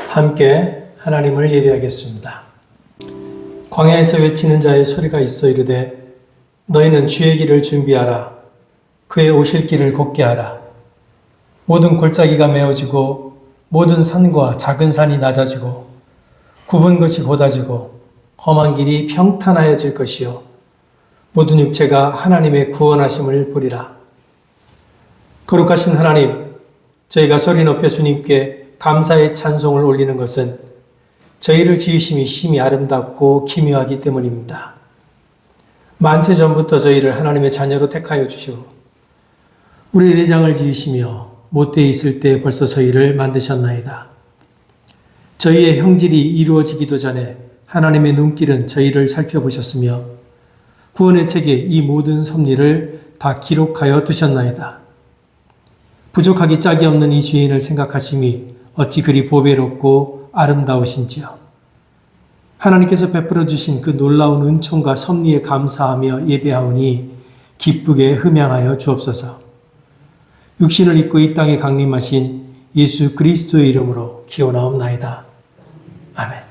함께 하나님을 예배하겠습니다. 광야에서 외치는 자의 소리가 있어 이르되 너희는 주의 길을 준비하라. 그의 오실 길을 곱게 하라. 모든 골짜기가 메어지고 모든 산과 작은 산이 낮아지고 굽은 것이 곧아지고 험한 길이 평탄하여질 것이요 모든 육체가 하나님의 구원하심을 보리라. 거룩하신 하나님, 저희가 소리 높여 주님께 감사의 찬송을 올리는 것은 저희를 지으심이 심히 아름답고 기묘하기 때문입니다. 만세 전부터 저희를 하나님의 자녀로 택하여 주시고 우리 내장을 지으시며 못되어 있을 때 벌써 저희를 만드셨나이다. 저희의 형질이 이루어지기도 전에 하나님의 눈길은 저희를 살펴보셨으며 구원의 책에 이 모든 섭리를 다 기록하여 두셨나이다. 부족하기 짝이 없는 이 죄인을 생각하심이 어찌 그리 보배롭고 아름다우신지요. 하나님께서 베풀어 주신 그 놀라운 은총과 섭리에 감사하며 예배하오니 기쁘게 흠양하여 주옵소서. 육신을 입고 이 땅에 강림하신 예수 그리스도의 이름으로 기원하옵나이다. 아멘.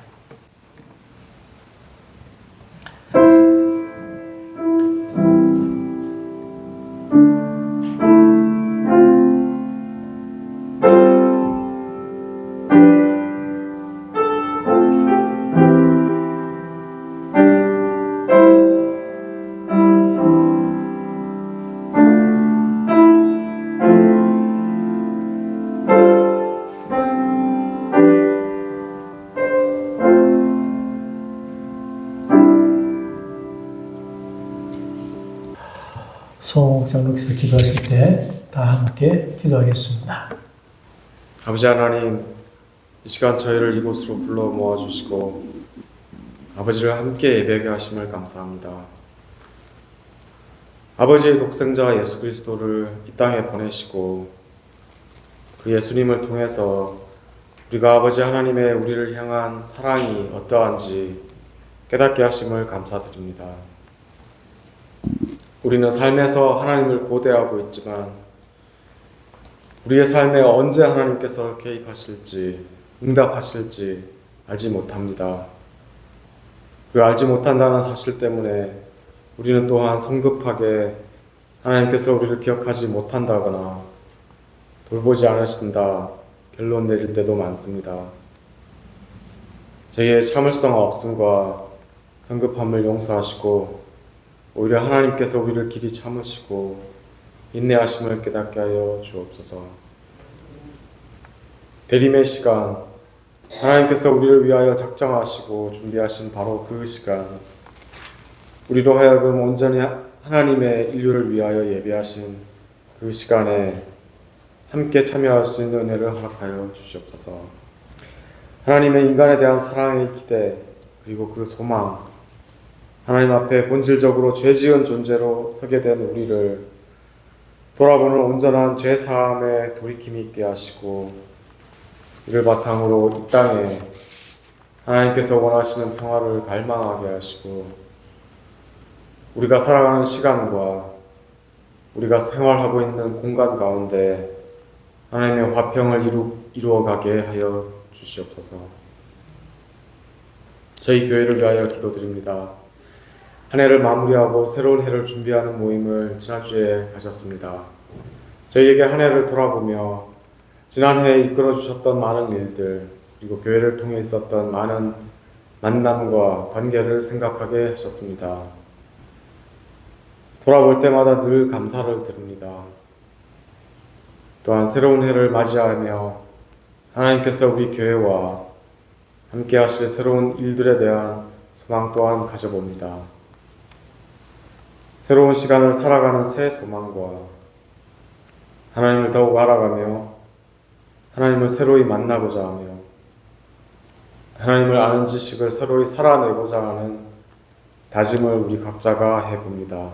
송옥 장로께서 기도하실 때 다 함께 기도하겠습니다. 아버지 하나님, 이 시간 저희를 이곳으로 불러 모아주시고 아버지를 함께 예배하게 하심을 감사합니다. 아버지의 독생자 예수 그리스도를 이 땅에 보내시고 그 예수님을 통해서 우리가 아버지 하나님의 우리를 향한 사랑이 어떠한지 깨닫게 하심을 감사드립니다. 우리는 삶에서 하나님을 고대하고 있지만 우리의 삶에 언제 하나님께서 개입하실지 응답하실지 알지 못합니다. 그 알지 못한다는 사실 때문에 우리는 또한 성급하게 하나님께서 우리를 기억하지 못한다거나 돌보지 않으신다 결론 내릴 때도 많습니다. 저희의 참을성 없음과 성급함을 용서하시고 오히려 하나님께서 우리를 길이 참으시고 인내하심을 깨닫게 하여 주옵소서. 대림의 시간, 하나님께서 우리를 위하여 작정하시고 준비하신 바로 그 시간, 우리로 하여금 온전히 하나님의 인류를 위하여 예배하신 그 시간에 함께 참여할 수 있는 은혜를 허락하여 주시옵소서. 하나님의 인간에 대한 사랑의 기대 그리고 그 소망, 하나님 앞에 본질적으로 죄 지은 존재로 서게 된 우리를 돌아보는 온전한 죄 사함에 돌이킴이 있게 하시고 이를 바탕으로 이 땅에 하나님께서 원하시는 평화를 갈망하게 하시고 우리가 살아가는 시간과 우리가 생활하고 있는 공간 가운데 하나님의 화평을 이루어가게 하여 주시옵소서. 저희 교회를 위하여 기도드립니다. 한 해를 마무리하고 새로운 해를 준비하는 모임을 지난주에 가졌습니다. 저희에게 한 해를 돌아보며 지난해에 이끌어주셨던 많은 일들 그리고 교회를 통해 있었던 많은 만남과 관계를 생각하게 하셨습니다. 돌아볼 때마다 늘 감사를 드립니다. 또한 새로운 해를 맞이하며 하나님께서 우리 교회와 함께 하실 새로운 일들에 대한 소망 또한 가져봅니다. 새로운 시간을 살아가는 새 소망과 하나님을 더욱 알아가며 하나님을 새로이 만나고자 하며 하나님을 아는 지식을 새로이 살아내고자 하는 다짐을 우리 각자가 해봅니다.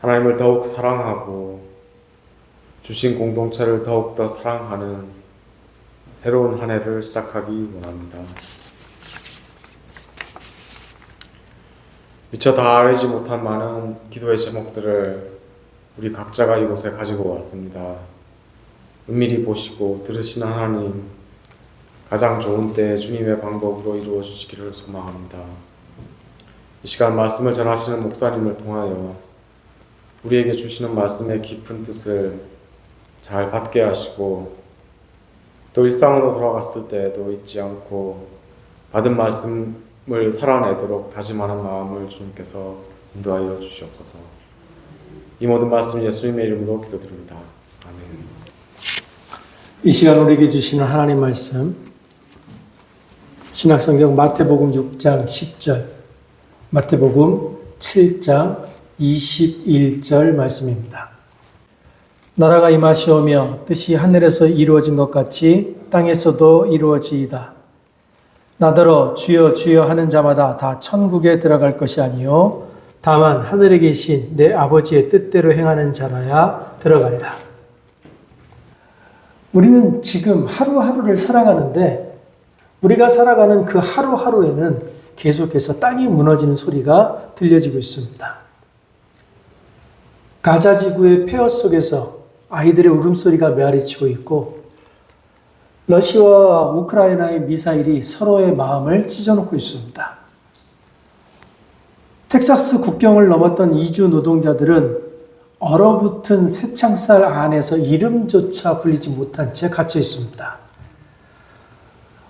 하나님을 더욱 사랑하고 주신 공동체를 더욱더 사랑하는 새로운 한 해를 시작하기 원합니다. 미처 다 알지 못한 많은 기도의 제목들을 우리 각자가 이곳에 가지고 왔습니다. 은밀히 보시고 들으시는 하나님, 가장 좋은 때 주님의 방법으로 이루어 주시기를 소망합니다. 이 시간 말씀을 전하시는 목사님을 통하여 우리에게 주시는 말씀의 깊은 뜻을 잘 받게 하시고 또 일상으로 돌아갔을 때에도 잊지 않고 받은 말씀을 살아내도록 다짐하는 마음을 주님께서 인도하여 주시옵소서. 이 모든 말씀 예수님의 이름으로 기도드립니다. 아멘. 이 시간 우리에게 주시는 하나님 말씀, 신약성경 마태복음 6장 10절, 마태복음 7장 21절 말씀입니다. 나라가 임하시오며 뜻이 하늘에서 이루어진 것 같이 땅에서도 이루어지이다. 나더러 주여 주여 하는 자마다 다 천국에 들어갈 것이 아니요 다만 하늘에 계신 내 아버지의 뜻대로 행하는 자라야 들어가리라. 우리는 지금 하루하루를 살아가는데 우리가 살아가는 그 하루하루에는 계속해서 땅이 무너지는 소리가 들려지고 있습니다. 가자 지구의 폐허 속에서 아이들의 울음소리가 메아리치고 있고 러시아와 우크라이나의 미사일이 서로의 마음을 찢어놓고 있습니다. 텍사스 국경을 넘었던 이주 노동자들은 얼어붙은 쇠창살 안에서 이름조차 불리지 못한 채 갇혀 있습니다.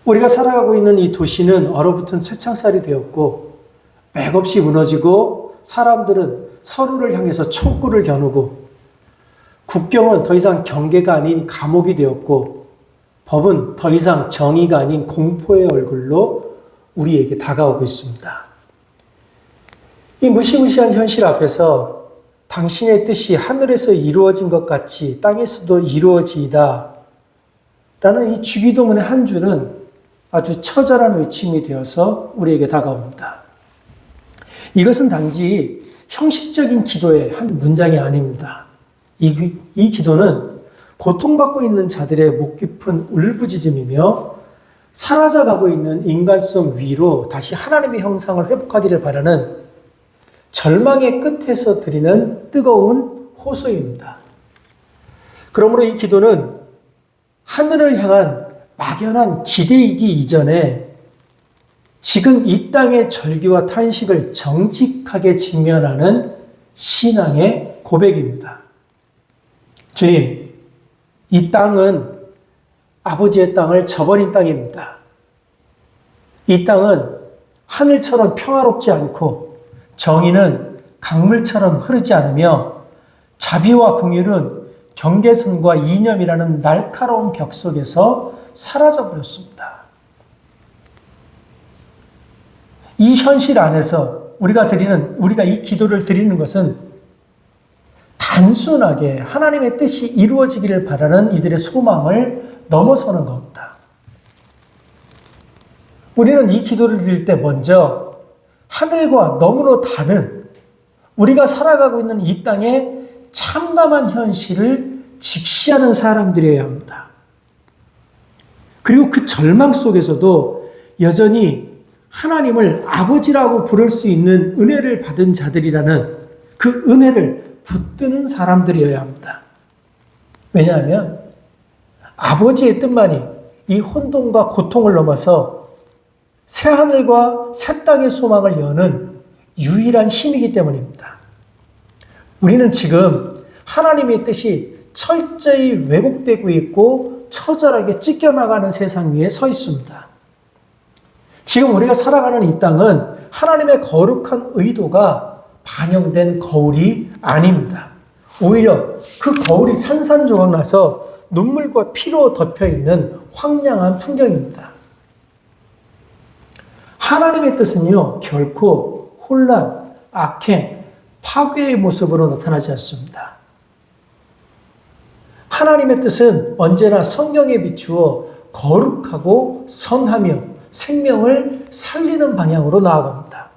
우리가 살아가고 있는 이 도시는 얼어붙은 쇠창살이 되었고 맥없이 무너지고 사람들은 서로를 향해서 총구를 겨누고 국경은 더 이상 경계가 아닌 감옥이 되었고 법은 더 이상 정의가 아닌 공포의 얼굴로 우리에게 다가오고 있습니다. 이 무시무시한 현실 앞에서 당신의 뜻이 하늘에서 이루어진 것 같이 땅에서도 이루어지이다 라는 이 주기도문의 한 줄은 아주 처절한 외침이 되어서 우리에게 다가옵니다. 이것은 단지 형식적인 기도의 한 문장이 아닙니다. 이 기도는 고통받고 있는 자들의 목 깊은 울부짖음이며 사라져가고 있는 인간성 위로 다시 하나님의 형상을 회복하기를 바라는 절망의 끝에서 드리는 뜨거운 호소입니다. 그러므로 이 기도는 하늘을 향한 막연한 기대이기 이전에 지금 이 땅의 절규와 탄식을 정직하게 직면하는 신앙의 고백입니다. 주님, 이 땅은 아버지의 땅을 저버린 땅입니다. 이 땅은 하늘처럼 평화롭지 않고 정의는 강물처럼 흐르지 않으며 자비와 긍휼은 경계선과 이념이라는 날카로운 벽 속에서 사라져버렸습니다. 이 현실 안에서 우리가 이 기도를 드리는 것은 단순하게 하나님의 뜻이 이루어지기를 바라는 이들의 소망을 넘어서는 겁니다. 우리는 이 기도를 드릴 때 먼저 하늘과 너무나 다른 우리가 살아가고 있는 이 땅의 참담한 현실을 직시하는 사람들이어야 합니다. 그리고 그 절망 속에서도 여전히 하나님을 아버지라고 부를 수 있는 은혜를 받은 자들이라는 그 은혜를 붙드는 사람들이어야 합니다. 왜냐하면 아버지의 뜻만이 이 혼돈과 고통을 넘어서 새하늘과 새 땅의 소망을 여는 유일한 힘이기 때문입니다. 우리는 지금 하나님의 뜻이 철저히 왜곡되고 있고 처절하게 찢겨나가는 세상 위에 서 있습니다. 지금 우리가 살아가는 이 땅은 하나님의 거룩한 의도가 반영된 거울이 아닙니다. 오히려 그 거울이 산산조각 나서 눈물과 피로 덮여있는 황량한 풍경입니다. 하나님의 뜻은요, 결코 혼란, 악행, 파괴의 모습으로 나타나지 않습니다. 하나님의 뜻은 언제나 성경에 비추어 거룩하고 선하며 생명을 살리는 방향으로 나아갑니다.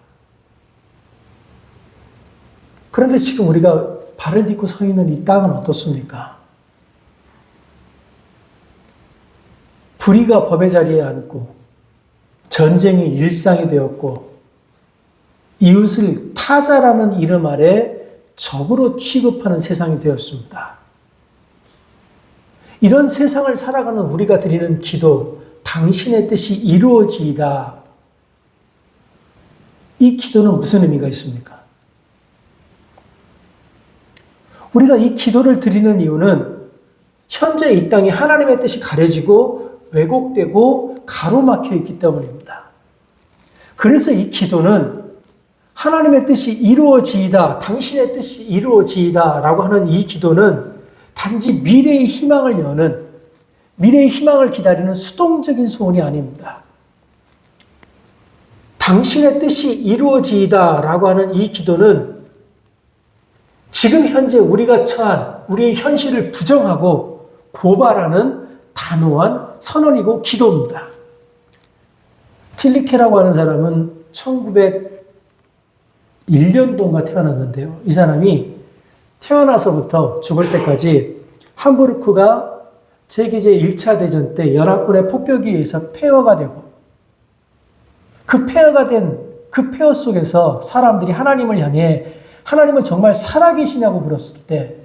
그런데 지금 우리가 발을 딛고 서 있는 이 땅은 어떻습니까? 불의가 법의 자리에 앉고 전쟁이 일상이 되었고 이웃을 타자라는 이름 아래 적으로 취급하는 세상이 되었습니다. 이런 세상을 살아가는 우리가 드리는 기도, 당신의 뜻이 이루어지이다. 이 기도는 무슨 의미가 있습니까? 우리가 이 기도를 드리는 이유는 현재 이 땅에 하나님의 뜻이 가려지고 왜곡되고 가로막혀 있기 때문입니다. 그래서 이 기도는 하나님의 뜻이 이루어지이다, 당신의 뜻이 이루어지이다 라고 하는 이 기도는 단지 미래의 희망을 여는, 미래의 희망을 기다리는 수동적인 소원이 아닙니다. 당신의 뜻이 이루어지이다 라고 하는 이 기도는 지금 현재 우리가 처한 우리의 현실을 부정하고 고발하는 단호한 선언이고 기도입니다. 틸리케라고 하는 사람은 1901년도인가 태어났는데요. 이 사람이 태어나서부터 죽을 때까지 함부르크가 제2제 1차 대전 때 연합군의 폭격에 의해서 폐허가 되고 그 폐허가 된 그 폐허 속에서 사람들이 하나님을 향해 하나님은 정말 살아계시냐고 물었을 때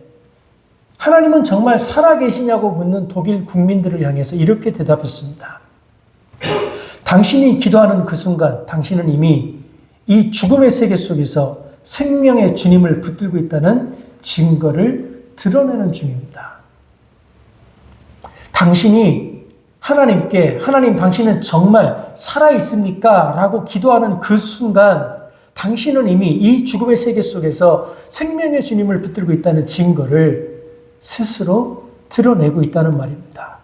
하나님은 정말 살아계시냐고 묻는 독일 국민들을 향해서 이렇게 대답했습니다. 당신이 기도하는 그 순간 당신은 이미 이 죽음의 세계 속에서 생명의 주님을 붙들고 있다는 증거를 드러내는 중입니다. 당신이 하나님께 하나님 당신은 정말 살아있습니까? 라고 기도하는 그 순간 당신은 이미 이 죽음의 세계 속에서 생명의 주님을 붙들고 있다는 증거를 스스로 드러내고 있다는 말입니다.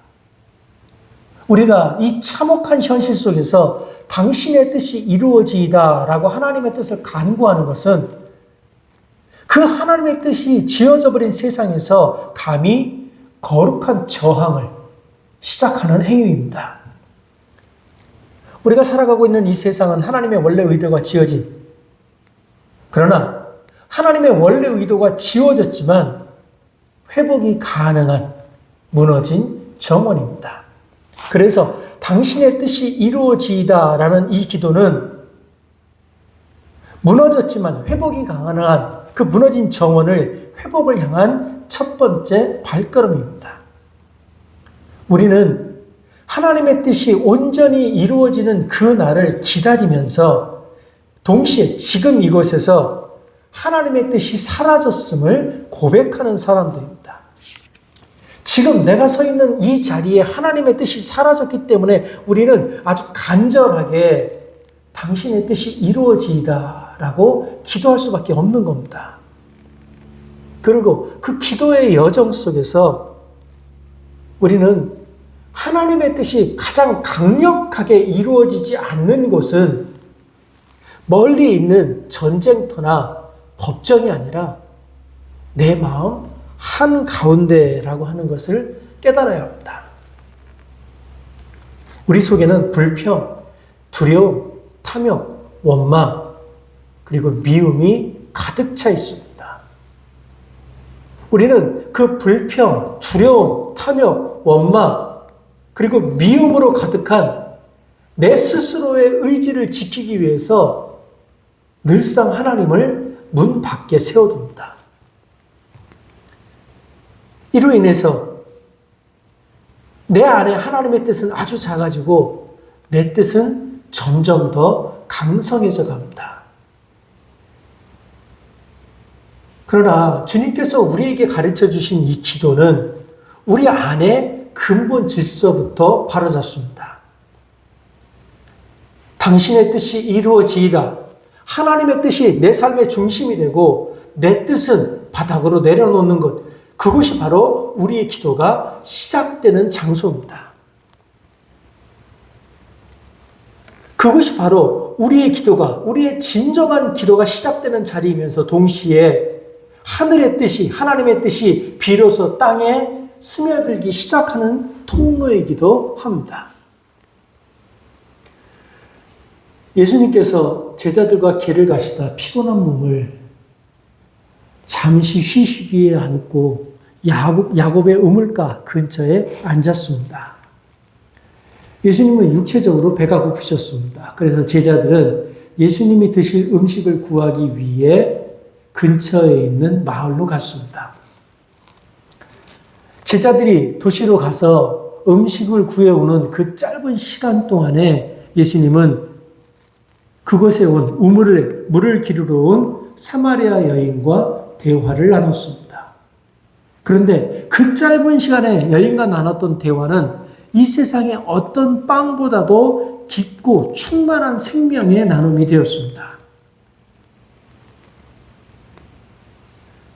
우리가 이 참혹한 현실 속에서 당신의 뜻이 이루어지이다 라고 하나님의 뜻을 간구하는 것은 그 하나님의 뜻이 지어져 버린 세상에서 감히 거룩한 저항을 시작하는 행위입니다. 우리가 살아가고 있는 이 세상은 하나님의 원래 의도가 지어진, 그러나 하나님의 원래 의도가 지워졌지만 회복이 가능한 무너진 정원입니다. 그래서 당신의 뜻이 이루어지이다 라는 이 기도는 무너졌지만 회복이 가능한 그 무너진 정원을 회복을 향한 첫 번째 발걸음입니다. 우리는 하나님의 뜻이 온전히 이루어지는 그 날을 기다리면서 동시에 지금 이곳에서 하나님의 뜻이 사라졌음을 고백하는 사람들입니다. 지금 내가 서 있는 이 자리에 하나님의 뜻이 사라졌기 때문에 우리는 아주 간절하게 당신의 뜻이 이루어지이다 라고 기도할 수밖에 없는 겁니다. 그리고 그 기도의 여정 속에서 우리는 하나님의 뜻이 가장 강력하게 이루어지지 않는 곳은 멀리 있는 전쟁터나 법정이 아니라 내 마음 한가운데라고 하는 것을 깨달아야 합니다. 우리 속에는 불평, 두려움, 탐욕, 원망, 그리고 미움이 가득 차 있습니다. 우리는 그 불평, 두려움, 탐욕, 원망, 그리고 미움으로 가득한 내 스스로의 의지를 지키기 위해서 늘상 하나님을 문 밖에 세워둡니다. 이로 인해서 내 안에 하나님의 뜻은 아주 작아지고 내 뜻은 점점 더 강성해져 갑니다. 그러나 주님께서 우리에게 가르쳐 주신 이 기도는 우리 안에 근본 질서부터 바로잡습니다. 당신의 뜻이 이루어지이다. 하나님의 뜻이 내 삶의 중심이 되고 내 뜻은 바닥으로 내려놓는 것. 그것이 바로 우리의 기도가 시작되는 장소입니다. 그것이 바로 우리의 기도가, 우리의 진정한 기도가 시작되는 자리이면서 동시에 하늘의 뜻이, 하나님의 뜻이 비로소 땅에 스며들기 시작하는 통로이기도 합니다. 예수님께서 제자들과 길을 가시다 피곤한 몸을 잠시 쉬시기에 앉고 야곱의 우물가 근처에 앉았습니다. 예수님은 육체적으로 배가 고프셨습니다. 그래서 제자들은 예수님이 드실 음식을 구하기 위해 근처에 있는 마을로 갔습니다. 제자들이 도시로 가서 음식을 구해오는 그 짧은 시간 동안에 예수님은 그곳에 온 물을 기르러 온 사마리아 여인과 대화를 나눴습니다. 그런데 그 짧은 시간에 여인과 나눴던 대화는 이 세상의 어떤 빵보다도 깊고 충만한 생명의 나눔이 되었습니다.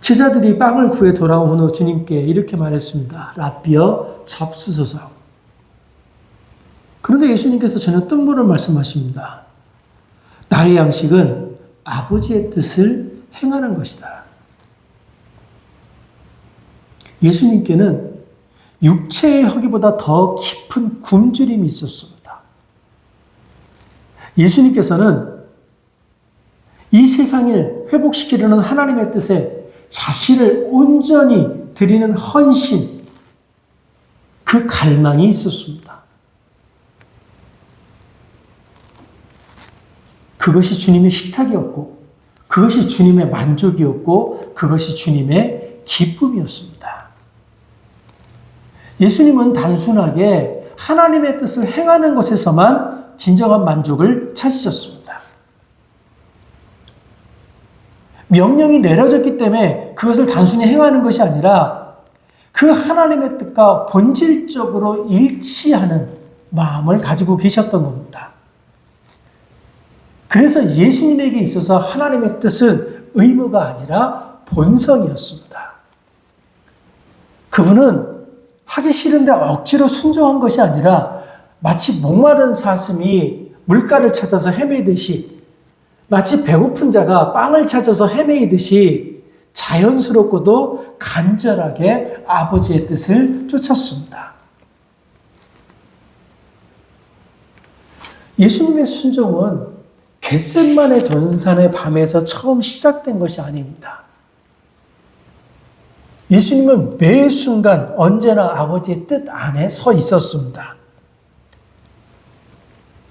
제자들이 빵을 구해 돌아온 후 주님께 이렇게 말했습니다. 라비어 잡수소서. 그런데 예수님께서 전혀 뜬금을 말씀하십니다. 나의 양식은 아버지의 뜻을 행하는 것이다. 예수님께는 육체의 허기보다 더 깊은 굶주림이 있었습니다. 예수님께서는 이 세상을 회복시키려는 하나님의 뜻에 자신을 온전히 드리는 헌신, 그 갈망이 있었습니다. 그것이 주님의 식탁이었고, 그것이 주님의 만족이었고, 그것이 주님의 기쁨이었습니다. 예수님은 단순하게 하나님의 뜻을 행하는 것에서만 진정한 만족을 찾으셨습니다. 명령이 내려졌기 때문에 그것을 단순히 행하는 것이 아니라 그 하나님의 뜻과 본질적으로 일치하는 마음을 가지고 계셨던 겁니다. 그래서 예수님에게 있어서 하나님의 뜻은 의무가 아니라 본성이었습니다. 그분은 하기 싫은데 억지로 순종한 것이 아니라 마치 목마른 사슴이 물가를 찾아서 헤매듯이, 마치 배고픈 자가 빵을 찾아서 헤매이듯이 자연스럽고도 간절하게 아버지의 뜻을 쫓았습니다. 예수님의 순종은 겟셋마네 동산의 밤에서 처음 시작된 것이 아닙니다. 예수님은 매 순간 언제나 아버지의 뜻 안에 서 있었습니다.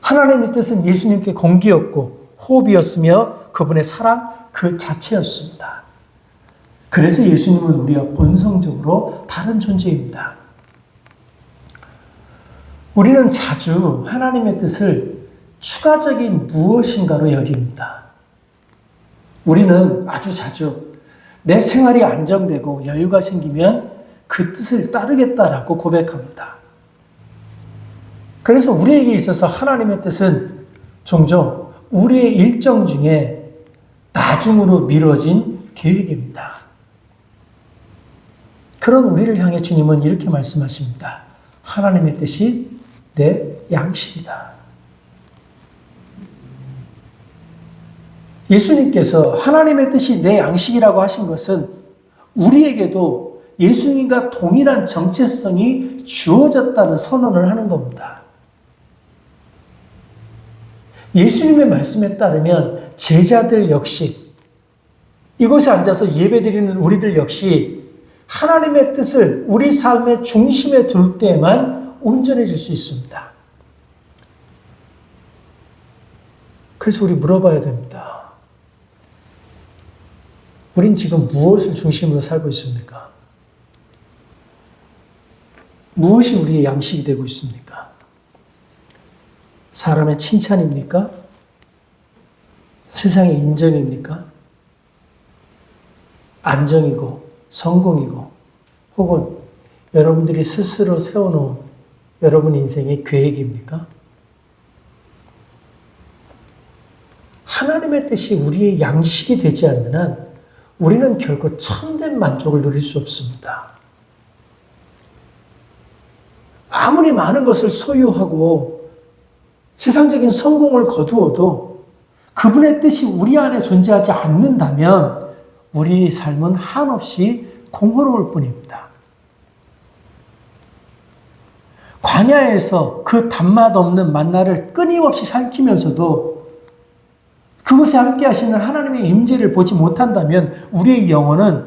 하나님의 뜻은 예수님께 공기였고 호흡이었으며 그분의 사랑 그 자체였습니다. 그래서 예수님은 우리와 본성적으로 다른 존재입니다. 우리는 자주 하나님의 뜻을 추가적인 무엇인가로 여깁니다. 우리는 아주 자주 내 생활이 안정되고 여유가 생기면 그 뜻을 따르겠다라고 고백합니다. 그래서 우리에게 있어서 하나님의 뜻은 종종 우리의 일정 중에 나중으로 미뤄진 계획입니다. 그런 우리를 향해 주님은 이렇게 말씀하십니다. 하나님의 뜻이 내 양식이다. 예수님께서 하나님의 뜻이 내 양식이라고 하신 것은 우리에게도 예수님과 동일한 정체성이 주어졌다는 선언을 하는 겁니다. 예수님의 말씀에 따르면 제자들 역시, 이곳에 앉아서 예배드리는 우리들 역시 하나님의 뜻을 우리 삶의 중심에 둘 때만 온전해질 수 있습니다. 그래서 우리 물어봐야 됩니다. 우린 지금 무엇을 중심으로 살고 있습니까? 무엇이 우리의 양식이 되고 있습니까? 사람의 칭찬입니까? 세상의 인정입니까? 안정이고 성공이고 혹은 여러분들이 스스로 세워놓은 여러분 인생의 계획입니까? 하나님의 뜻이 우리의 양식이 되지 않는 한 우리는 결코 참된 만족을 누릴 수 없습니다. 아무리 많은 것을 소유하고 세상적인 성공을 거두어도 그분의 뜻이 우리 안에 존재하지 않는다면 우리의 삶은 한없이 공허로울 뿐입니다. 광야에서 그 단맛 없는 만나를 끊임없이 삼키면서도 그곳에 함께 하시는 하나님의 임재를 보지 못한다면 우리의 영혼은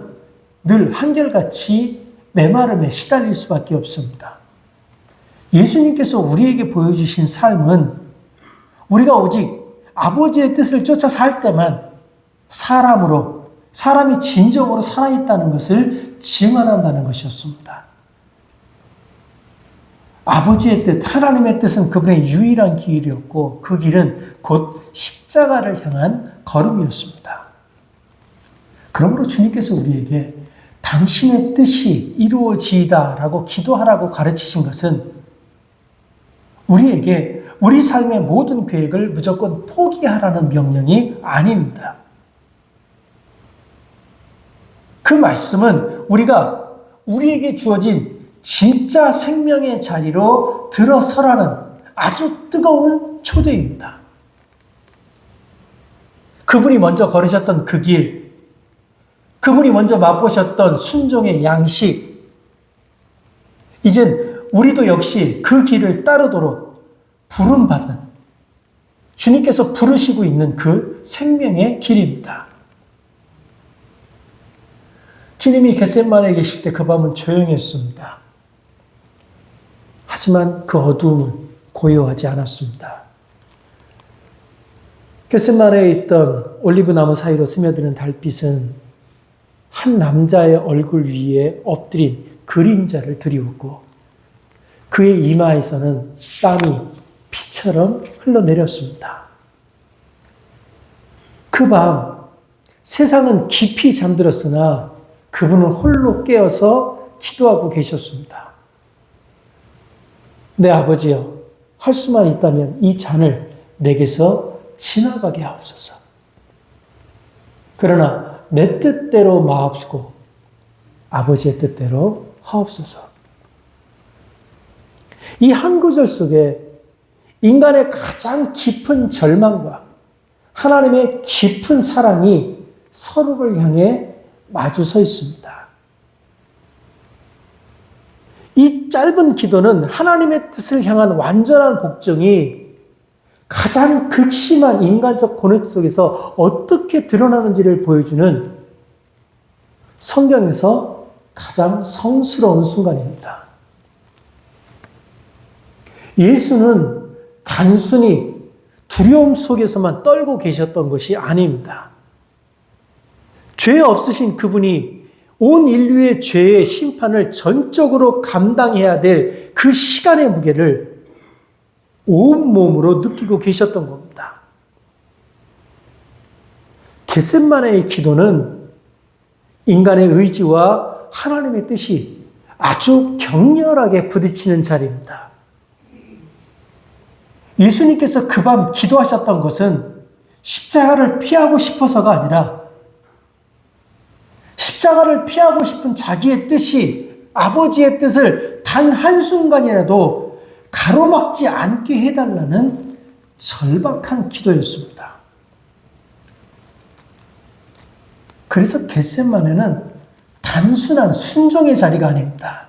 늘 한결같이 메마름에 시달릴 수밖에 없습니다. 예수님께서 우리에게 보여주신 삶은 우리가 오직 아버지의 뜻을 쫓아 살 때만 사람이 진정으로 살아있다는 것을 증언한다는 것이었습니다. 아버지의 뜻, 하나님의 뜻은 그분의 유일한 길이었고 그 길은 곧 십자가를 향한 걸음이었습니다. 그러므로 주님께서 우리에게 당신의 뜻이 이루어지이다라고 기도하라고 가르치신 것은 우리에게 우리 삶의 모든 계획을 무조건 포기하라는 명령이 아닙니다. 그 말씀은 우리에게 주어진 진짜 생명의 자리로 들어서라는 아주 뜨거운 초대입니다. 그분이 먼저 걸으셨던 그 길, 그분이 먼저 맛보셨던 순종의 양식, 이젠 우리도 역시 그 길을 따르도록 부름받는 주님께서 부르시고 있는 그 생명의 길입니다. 주님이 겟세마네에 계실 때 그 밤은 조용했습니다. 하지만 그 어두움은 고요하지 않았습니다. 겟세마네에 있던 올리브나무 사이로 스며드는 달빛은 한 남자의 얼굴 위에 엎드린 그림자를 드리웠고 그의 이마에서는 땀이 피처럼 흘러내렸습니다. 그 밤 세상은 깊이 잠들었으나 그분은 홀로 깨어서 기도하고 계셨습니다. 내 아버지여, 할 수만 있다면 이 잔을 내게서 지나가게 하옵소서. 그러나 내 뜻대로 마옵시고 아버지의 뜻대로 하옵소서. 이 한 구절 속에 인간의 가장 깊은 절망과 하나님의 깊은 사랑이 서로를 향해 마주 서 있습니다. 이 짧은 기도는 하나님의 뜻을 향한 완전한 복종이 가장 극심한 인간적 고뇌 속에서 어떻게 드러나는지를 보여주는 성경에서 가장 성스러운 순간입니다. 예수는 단순히 두려움 속에서만 떨고 계셨던 것이 아닙니다. 죄 없으신 그분이 온 인류의 죄의 심판을 전적으로 감당해야 될 그 시간의 무게를 온몸으로 느끼고 계셨던 겁니다. 겟세마네의 기도는 인간의 의지와 하나님의 뜻이 아주 격렬하게 부딪히는 자리입니다. 예수님께서 그 밤 기도하셨던 것은 십자가를 피하고 싶어서가 아니라 십자가를 피하고 싶은 자기의 뜻이 아버지의 뜻을 단 한순간이라도 가로막지 않게 해달라는 절박한 기도였습니다. 그래서 겟세마네는 단순한 순종의 자리가 아닙니다.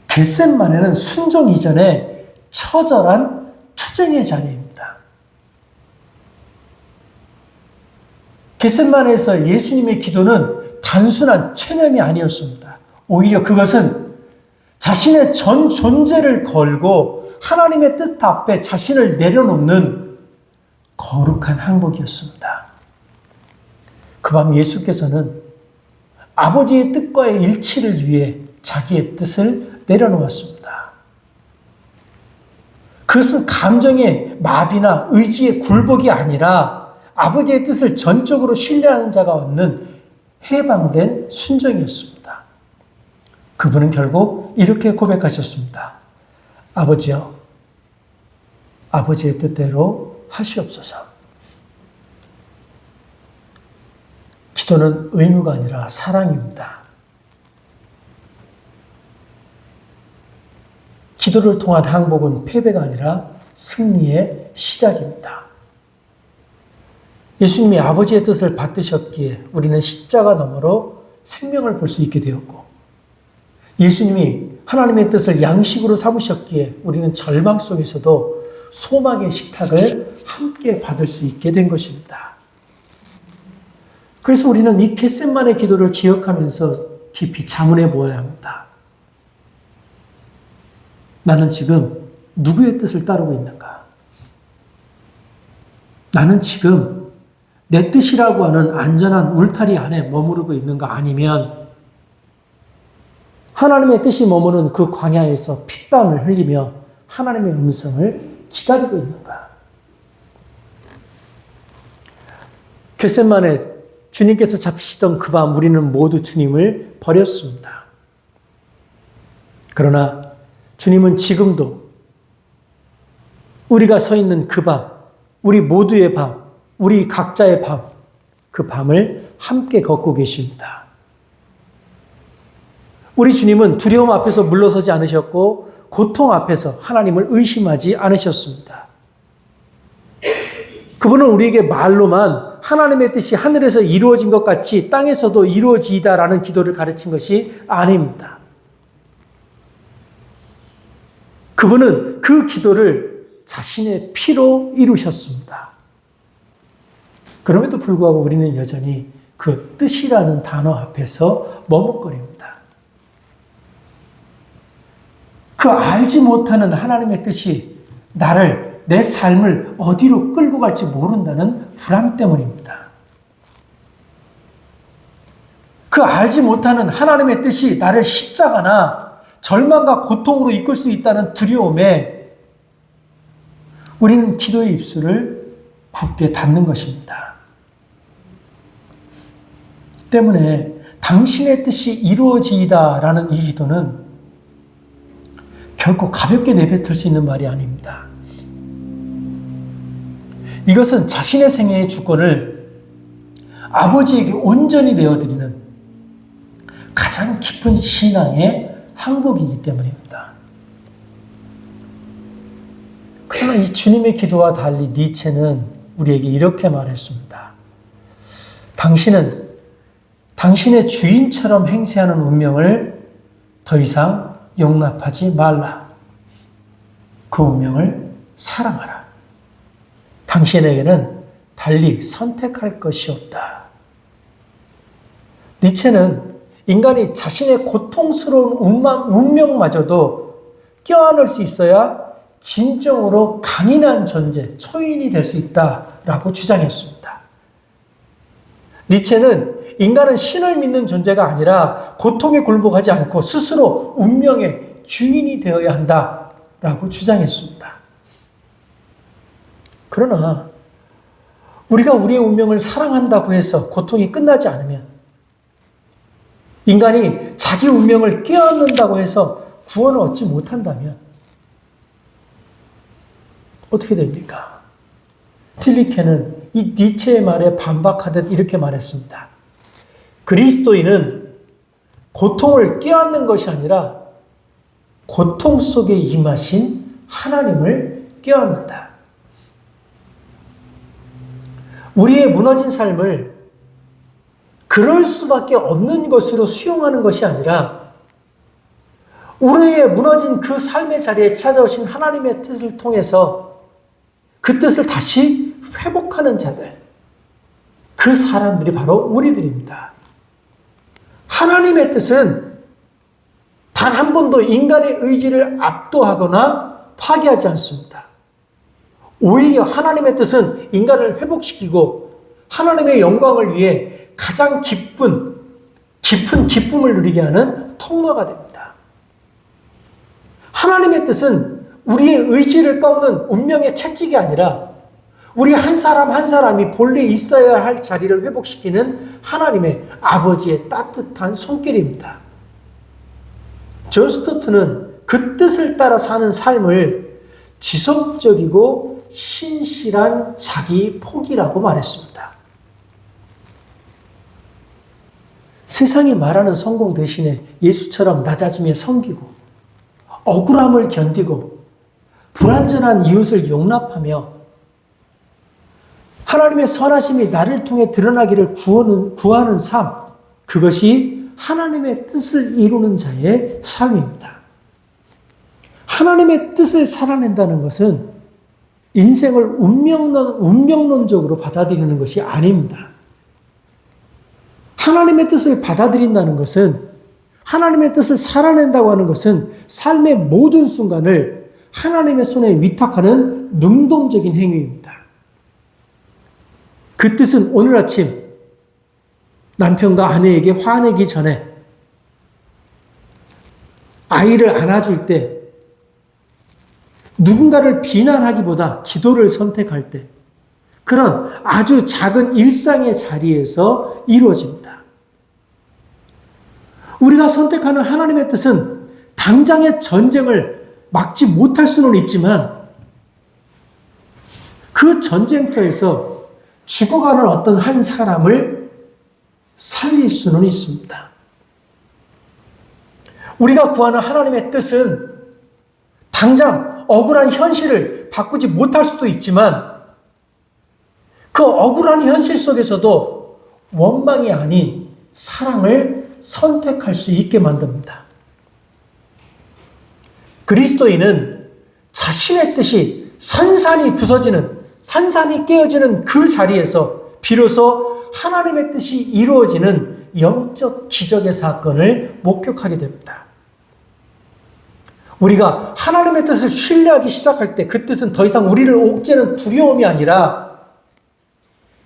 겟세마네는 순종 이전에 처절한 투쟁의 자리입니다. 겟세마네에서 예수님의 기도는 단순한 체념이 아니었습니다. 오히려 그것은 자신의 전 존재를 걸고 하나님의 뜻 앞에 자신을 내려놓는 거룩한 항복이었습니다. 그 밤 예수께서는 아버지의 뜻과의 일치를 위해 자기의 뜻을 내려놓았습니다. 그것은 감정의 마비나 의지의 굴복이 아니라 아버지의 뜻을 전적으로 신뢰하는 자가 얻는 해방된 순종이었습니다. 그분은 결국 이렇게 고백하셨습니다. 아버지여, 아버지의 뜻대로 하시옵소서. 기도는 의무가 아니라 사랑입니다. 기도를 통한 항복은 패배가 아니라 승리의 시작입니다. 예수님이 아버지의 뜻을 받드셨기에 우리는 십자가 너머로 생명을 볼 수 있게 되었고, 예수님이 하나님의 뜻을 양식으로 삼으셨기에 우리는 절망 속에서도 소망의 식탁을 함께 받을 수 있게 된 것입니다. 그래서 우리는 이 겟세마네 기도를 기억하면서 깊이 자문해 보아야 합니다. 나는 지금 누구의 뜻을 따르고 있는가? 나는 지금 내 뜻이라고 하는 안전한 울타리 안에 머무르고 있는가? 아니면 하나님의 뜻이 머무는 그 광야에서 피땀을 흘리며 하나님의 음성을 기다리고 있는가? 겟세마네 주님께서 잡히시던 그 밤 우리는 모두 주님을 버렸습니다. 그러나 주님은 지금도 우리가 서 있는 그 밤, 우리 모두의 밤, 우리 각자의 밤, 그 밤을 함께 걷고 계십니다. 우리 주님은 두려움 앞에서 물러서지 않으셨고 고통 앞에서 하나님을 의심하지 않으셨습니다. 그분은 우리에게 말로만 하나님의 뜻이 하늘에서 이루어진 것 같이 땅에서도 이루어지다라는 기도를 가르친 것이 아닙니다. 그분은 그 기도를 자신의 피로 이루셨습니다. 그럼에도 불구하고 우리는 여전히 그 뜻이라는 단어 앞에서 머뭇거립니다. 그 알지 못하는 하나님의 뜻이 나를, 내 삶을 어디로 끌고 갈지 모른다는 불안 때문입니다. 그 알지 못하는 하나님의 뜻이 나를 십자가나 절망과 고통으로 이끌 수 있다는 두려움에 우리는 기도의 입술을 굳게 닫는 것입니다. 때문에 당신의 뜻이 이루어지이다라는 이 기도는 결코 가볍게 내뱉을 수 있는 말이 아닙니다. 이것은 자신의 생애의 주권을 아버지에게 온전히 내어드리는 가장 깊은 신앙의 항복이기 때문입니다. 그러나 이 주님의 기도와 달리 니체는 우리에게 이렇게 말했습니다. 당신은 당신의 주인처럼 행세하는 운명을 더 이상 용납하지 말라. 그 운명을 사랑하라. 당신에게는 달리 선택할 것이 없다. 니체는 인간이 자신의 고통스러운 운명마저도 껴안을 수 있어야 진정으로 강인한 존재, 초인이 될 수 있다라고 주장했습니다. 니체는 인간은 신을 믿는 존재가 아니라 고통에 굴복하지 않고 스스로 운명의 주인이 되어야 한다라고 주장했습니다. 그러나 우리가 우리의 운명을 사랑한다고 해서 고통이 끝나지 않으면, 인간이 자기 운명을 껴안는다고 해서 구원을 얻지 못한다면 어떻게 됩니까? 틸리케는 이 니체의 말에 반박하듯 이렇게 말했습니다. 그리스도인은 고통을 껴안는 것이 아니라 고통 속에 임하신 하나님을 껴안는다. 우리의 무너진 삶을 그럴 수밖에 없는 것으로 수용하는 것이 아니라 우리의 무너진 그 삶의 자리에 찾아오신 하나님의 뜻을 통해서 그 뜻을 다시 회복하는 자들, 그 사람들이 바로 우리들입니다. 하나님의 뜻은 단 한 번도 인간의 의지를 압도하거나 파괴하지 않습니다. 오히려 하나님의 뜻은 인간을 회복시키고 하나님의 영광을 위해 가장 깊은 기쁨을 누리게 하는 통로가 됩니다. 하나님의 뜻은 우리의 의지를 꺾는 운명의 채찍이 아니라 우리 한 사람 한 사람이 본래 있어야 할 자리를 회복시키는 하나님의 아버지의 따뜻한 손길입니다. 존 스토트는 그 뜻을 따라 사는 삶을 지속적이고 신실한 자기 포기라고 말했습니다. 세상이 말하는 성공 대신에 예수처럼 낮아지며 섬기고 억울함을 견디고 불완전한 이웃을 용납하며 하나님의 선하심이 나를 통해 드러나기를 구하는 삶, 그것이 하나님의 뜻을 이루는 자의 삶입니다. 하나님의 뜻을 살아낸다는 것은 인생을 운명론적으로 받아들이는 것이 아닙니다. 하나님의 뜻을 받아들인다는 것은, 하나님의 뜻을 살아낸다고 하는 것은 삶의 모든 순간을 하나님의 손에 위탁하는 능동적인 행위입니다. 그 뜻은 오늘 아침 남편과 아내에게 화내기 전에 아이를 안아줄 때, 누군가를 비난하기보다 기도를 선택할 때, 그런 아주 작은 일상의 자리에서 이루어집니다. 우리가 선택하는 하나님의 뜻은 당장의 전쟁을 막지 못할 수는 있지만 그 전쟁터에서 죽어가는 어떤 한 사람을 살릴 수는 있습니다. 우리가 구하는 하나님의 뜻은 당장 억울한 현실을 바꾸지 못할 수도 있지만 그 억울한 현실 속에서도 원망이 아닌 사랑을 선택할 수 있게 만듭니다. 그리스도인은 자신의 뜻이 산산이 부서지는, 산산이 깨어지는 그 자리에서 비로소 하나님의 뜻이 이루어지는 영적 기적의 사건을 목격하게 됩니다. 우리가 하나님의 뜻을 신뢰하기 시작할 때 그 뜻은 더 이상 우리를 옥죄는 두려움이 아니라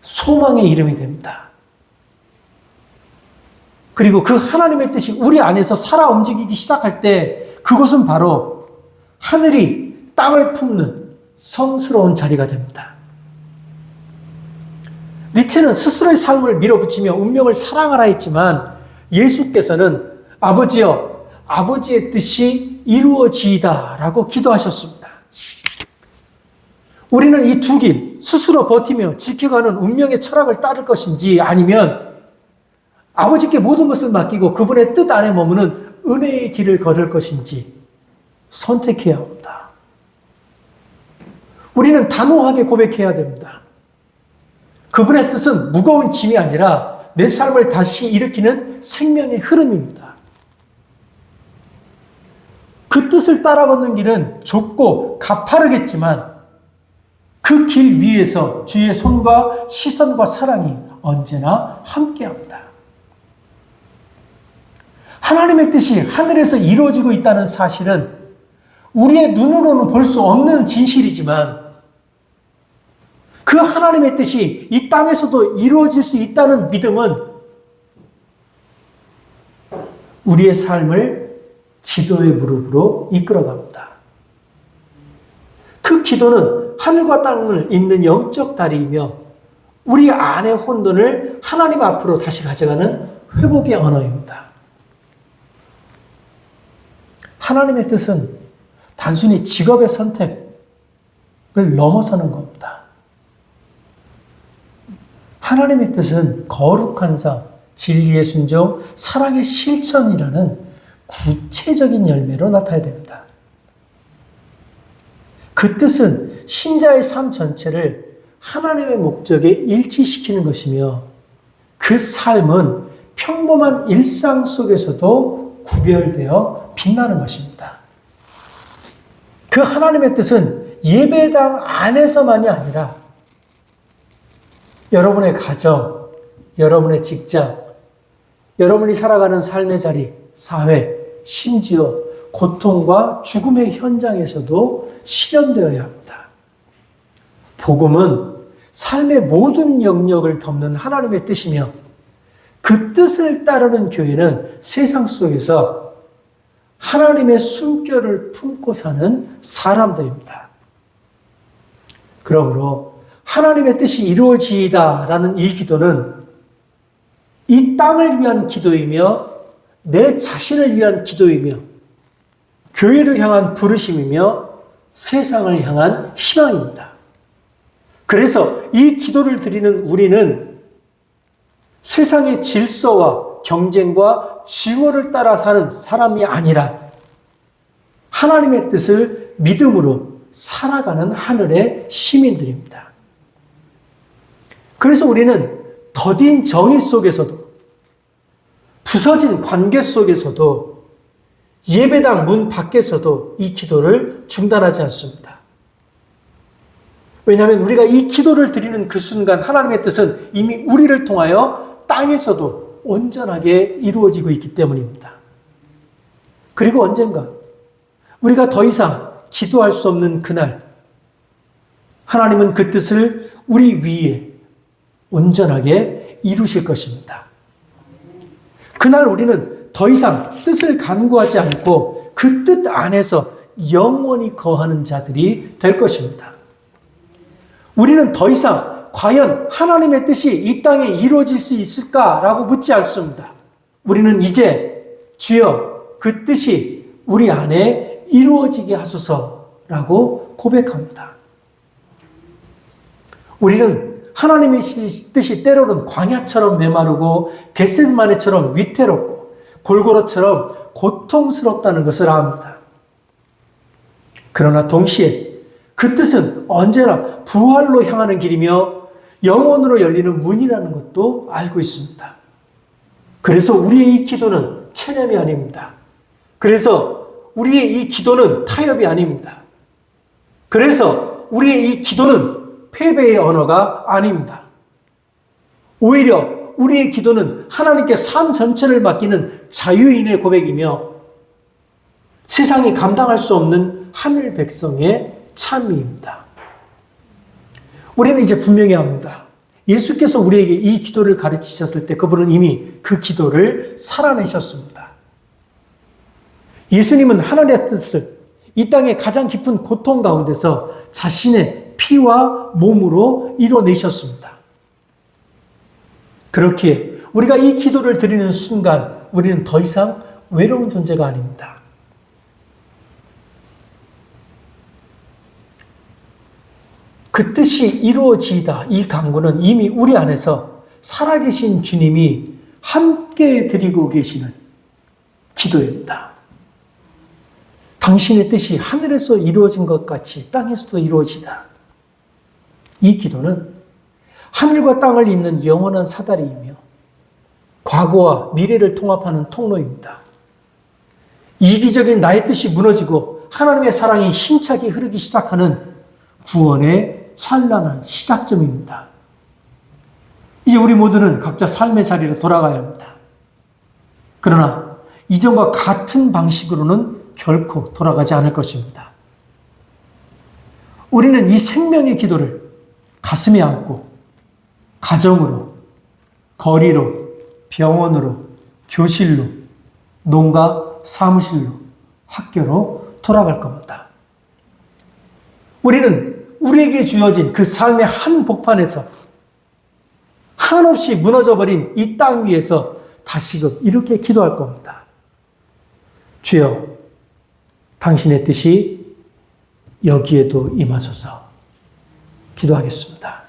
소망의 이름이 됩니다. 그리고 그 하나님의 뜻이 우리 안에서 살아 움직이기 시작할 때 그것은 바로 하늘이 땅을 품는 성스러운 자리가 됩니다. 니체는 스스로의 삶을 밀어붙이며 운명을 사랑하라 했지만 예수께서는 아버지여, 아버지의 뜻이 이루어지이다 라고 기도하셨습니다. 우리는 이 두 길, 스스로 버티며 지켜가는 운명의 철학을 따를 것인지 아니면 아버지께 모든 것을 맡기고 그분의 뜻 안에 머무는 은혜의 길을 걸을 것인지 선택해야 합니다. 우리는 단호하게 고백해야 됩니다. 그분의 뜻은 무거운 짐이 아니라 내 삶을 다시 일으키는 생명의 흐름입니다. 그 뜻을 따라 걷는 길은 좁고 가파르겠지만 그 길 위에서 주의 손과 시선과 사랑이 언제나 함께합니다. 하나님의 뜻이 하늘에서 이루어지고 있다는 사실은 우리의 눈으로는 볼 수 없는 진실이지만 그 하나님의 뜻이 이 땅에서도 이루어질 수 있다는 믿음은 우리의 삶을 기도의 무릎으로 이끌어갑니다. 그 기도는 하늘과 땅을 잇는 영적 다리이며 우리 안의 혼돈을 하나님 앞으로 다시 가져가는 회복의 언어입니다. 하나님의 뜻은 단순히 직업의 선택을 넘어서는 겁니다. 하나님의 뜻은 거룩한 삶, 진리의 순종, 사랑의 실천이라는 구체적인 열매로 나타나야 됩니다. 그 뜻은 신자의 삶 전체를 하나님의 목적에 일치시키는 것이며 그 삶은 평범한 일상 속에서도 구별되어 빛나는 것입니다. 그 하나님의 뜻은 예배당 안에서만이 아니라 여러분의 가정, 여러분의 직장, 여러분이 살아가는 삶의 자리, 사회, 심지어 고통과 죽음의 현장에서도 실현되어야 합니다. 복음은 삶의 모든 영역을 덮는 하나님의 뜻이며 그 뜻을 따르는 교회는 세상 속에서 하나님의 숨결을 품고 사는 사람들입니다. 그러므로 하나님의 뜻이 이루어지이다라는 이 기도는 이 땅을 위한 기도이며 내 자신을 위한 기도이며 교회를 향한 부르심이며 세상을 향한 희망입니다. 그래서 이 기도를 드리는 우리는 세상의 질서와 경쟁과 징후를 따라 사는 사람이 아니라 하나님의 뜻을 믿음으로 살아가는 하늘의 시민들입니다. 그래서 우리는 더딘 정의 속에서도 부서진 관계 속에서도 예배당 문 밖에서도 이 기도를 중단하지 않습니다. 왜냐하면 우리가 이 기도를 드리는 그 순간 하나님의 뜻은 이미 우리를 통하여 땅에서도 온전하게 이루어지고 있기 때문입니다. 그리고 언젠가 우리가 더 이상 기도할 수 없는 그날 하나님은 그 뜻을 우리 위에 온전하게 이루실 것입니다. 그날 우리는 더 이상 뜻을 간구하지 않고 그 뜻 안에서 영원히 거하는 자들이 될 것입니다. 우리는 더 이상 과연 하나님의 뜻이 이 땅에 이루어질 수 있을까라고 묻지 않습니다. 우리는 이제 주여 그 뜻이 우리 안에 이루어지게 하소서라고 고백합니다. 우리는 하나님의 뜻이 때로는 광야처럼 메마르고 겟세마네처럼 위태롭고 골고라처럼 고통스럽다는 것을 압니다. 그러나 동시에 그 뜻은 언제나 부활로 향하는 길이며 영원으로 열리는 문이라는 것도 알고 있습니다. 그래서 우리의 이 기도는 체념이 아닙니다. 그래서 우리의 이 기도는 타협이 아닙니다. 그래서 우리의 이 기도는 패배의 언어가 아닙니다. 오히려 우리의 기도는 하나님께 삶 전체를 맡기는 자유인의 고백이며 세상이 감당할 수 없는 하늘 백성의 찬미입니다. 우리는 이제 분명히 합니다. 예수께서 우리에게 이 기도를 가르치셨을 때 그분은 이미 그 기도를 살아내셨습니다. 예수님은 하나님의 뜻을 이 땅의 가장 깊은 고통 가운데서 자신의 피와 몸으로 이뤄내셨습니다. 그렇기에 우리가 이 기도를 드리는 순간 우리는 더 이상 외로운 존재가 아닙니다. 그 뜻이 이루어지이다. 이 간구는 이미 우리 안에서 살아계신 주님이 함께 드리고 계시는 기도입니다. 당신의 뜻이 하늘에서 이루어진 것 같이 땅에서도 이루어지다. 이 기도는 하늘과 땅을 잇는 영원한 사다리이며 과거와 미래를 통합하는 통로입니다. 이기적인 나의 뜻이 무너지고 하나님의 사랑이 힘차게 흐르기 시작하는 구원의 찬란한 시작점입니다. 이제 우리 모두는 각자 삶의 자리로 돌아가야 합니다. 그러나 이전과 같은 방식으로는 결코 돌아가지 않을 것입니다. 우리는 이 생명의 기도를 가슴에 안고 가정으로, 거리로, 병원으로, 교실로, 농가, 사무실로, 학교로 돌아갈 겁니다. 우리는 우리에게 주어진 그 삶의 한 복판에서 한없이 무너져버린 이 땅 위에서 다시금 이렇게 기도할 겁니다. 주여, 당신의 뜻이 여기에도 임하소서. 기도하겠습니다.